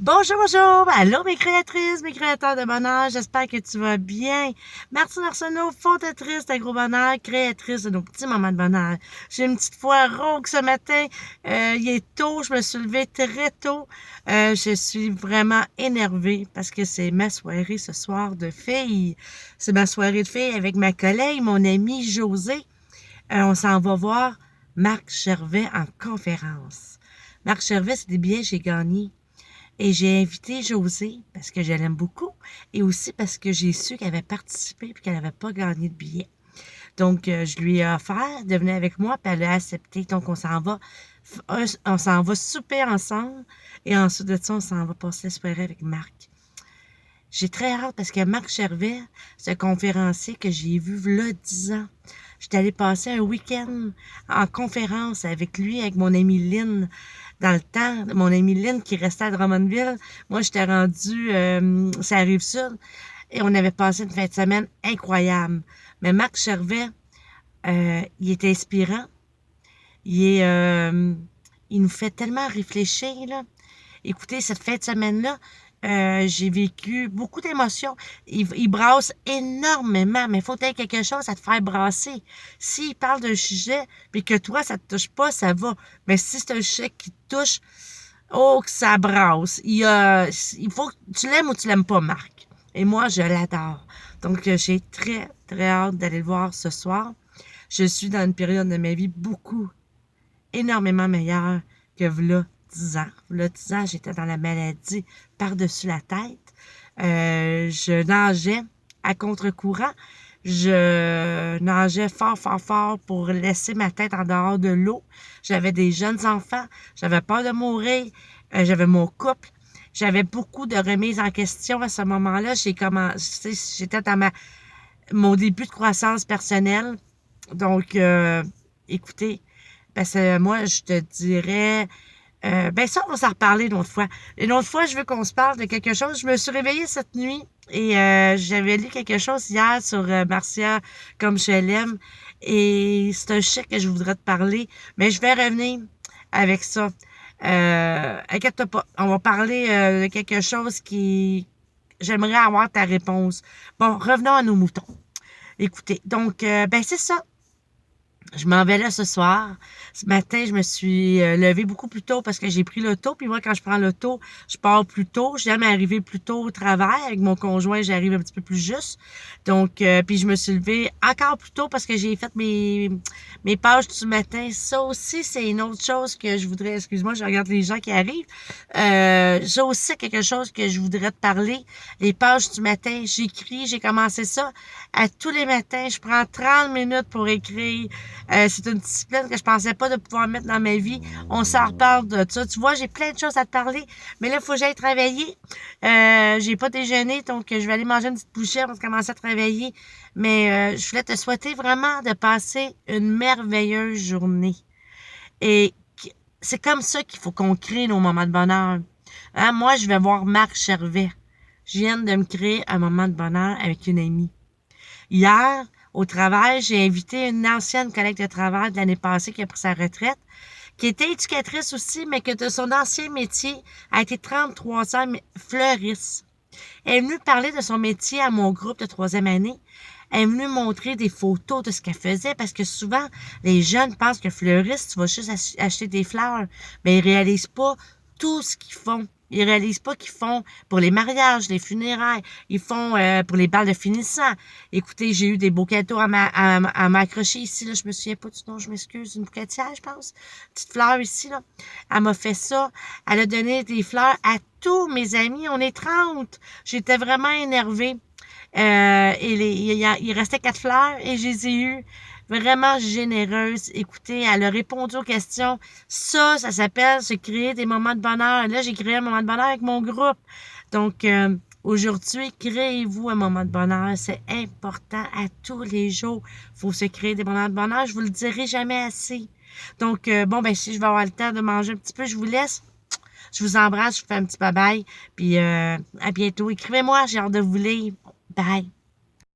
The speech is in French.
Bonjour, bonjour! Allô mes créatrices, mes créateurs de bonheur, j'espère que tu vas bien. Martine Arsenault, fondatrice d'Agro Bonheur, créatrice de nos petits moments de bonheur. J'ai une petite voix rauque ce matin, il est tôt, je me suis levée très tôt. Je suis vraiment énervée parce que c'est ma soirée ce soir de filles. C'est ma soirée de filles avec ma collègue, mon amie Josée. On s'en va voir Marc Gervais en conférence. Marc Gervais, c'est des billets que j'ai gagnés. Et j'ai invité Josée parce que je l'aime beaucoup et aussi parce que j'ai su qu'elle avait participé et qu'elle n'avait pas gagné de billet. Donc, je lui ai offert de venir avec moi, puis elle a accepté. Donc, on s'en va souper ensemble et ensuite de ça, on s'en va passer la soirée avec Marc. J'ai très hâte parce que Marc Gervais, c'est un conférencier que j'ai vu là 10 ans. J'étais allée passer un week-end en conférence avec lui, avec mon amie Lynn. Dans le temps, mon amie Lynn qui restait à Drummondville, moi j'étais rendue, ça arrive sud, et on avait passé une fin de semaine incroyable. Mais Marc Gervais, il est inspirant. Il nous fait tellement réfléchir, là. Écoutez, cette fin de semaine-là, j'ai vécu beaucoup d'émotions. Il brasse énormément, mais il faut que tu aies quelque chose à te faire brasser. S'il parle d'un sujet, puis que toi, ça te touche pas, ça va. Mais si c'est un sujet qui te touche, oh, que ça brasse. Il faut que tu l'aimes ou tu l'aimes pas, Marc. Et moi, je l'adore. Donc, j'ai très, très hâte d'aller le voir ce soir. Je suis dans une période de ma vie énormément meilleure que v'là 10 ans. V'là 10 ans, j'étais dans la maladie par-dessus la tête. Je nageais à contre-courant. Je nageais fort, fort, fort pour laisser ma tête en dehors de l'eau. J'avais des jeunes enfants. J'avais peur de mourir. J'avais mon couple. J'avais beaucoup de remises en question à ce moment-là. J'étais dans mon début de croissance personnelle. Donc, écoutez, parce que moi, je te dirais, ben ça, on va s'en reparler une autre fois. Une autre fois, je veux qu'on se parle de quelque chose. Je me suis réveillée cette nuit et j'avais lu quelque chose hier sur Marcia comme je l'aime. Et c'est un chèque que je voudrais te parler, mais je vais revenir avec ça. Inquiète-toi pas, on va parler de quelque chose qui... J'aimerais avoir ta réponse. Bon, revenons à nos moutons. Écoutez, donc, ben c'est ça. Je m'en vais là ce soir. Ce matin, je me suis levée beaucoup plus tôt parce que j'ai pris l'auto. Puis moi, quand je prends l'auto, je pars plus tôt. J'aime arriver plus tôt au travail. Avec mon conjoint, j'arrive un petit peu plus juste. Donc, puis je me suis levée encore plus tôt parce que j'ai fait mes pages du matin. Ça aussi, c'est une autre chose que je voudrais... Excuse-moi, je regarde les gens qui arrivent. Ça aussi, quelque chose que je voudrais te parler. Les pages du matin, j'écris. J'ai commencé ça à tous les matins. Je prends 30 minutes pour écrire. C'est une discipline que je pensais pas de pouvoir mettre dans ma vie. On s'en reparle de ça. Tu vois, j'ai plein de choses à te parler, mais là, il faut que j'aille travailler. J'ai pas déjeuné, donc je vais aller manger une petite bouchée avant de commencer à travailler. Mais je voulais te souhaiter vraiment de passer une merveilleuse journée. Et c'est comme ça qu'il faut qu'on crée nos moments de bonheur. Hein? Moi, je vais voir Marc Gervais. Je viens de me créer un moment de bonheur avec une amie. Hier, au travail, j'ai invité une ancienne collègue de travail de l'année passée qui a pris sa retraite, qui était éducatrice aussi, mais que de son ancien métier a été 33 ans fleuriste. Elle est venue parler de son métier à mon groupe de 3e année. Elle est venue montrer des photos de ce qu'elle faisait parce que souvent, les jeunes pensent que fleuriste, tu vas juste acheter des fleurs, mais ils réalisent pas tout ce qu'ils font. Ils réalisent pas qu'ils font pour les mariages, les funérailles. Ils font pour les balles de finissant. Écoutez, j'ai eu des beaux cadeaux à m'accrocher ici. Là, je me souviens pas du nom, je m'excuse. Une bouquetière, je pense. Petite fleur ici, là. Elle m'a fait ça. Elle a donné des fleurs à tous mes amis. On est 30. J'étais vraiment énervée. Il restait 4 fleurs et je les ai eues. Vraiment généreuse. Écoutez, elle a répondu aux questions. Ça s'appelle se créer des moments de bonheur. Là, j'ai créé un moment de bonheur avec mon groupe. Donc, aujourd'hui, créez-vous un moment de bonheur. C'est important à tous les jours. Il faut se créer des moments de bonheur. Je vous le dirai jamais assez. Donc, bon, ben si je vais avoir le temps de manger un petit peu, je vous laisse. Je vous embrasse, je vous fais un petit bye-bye. Puis, à bientôt. Écrivez-moi, j'ai hâte de vous lire. Bye.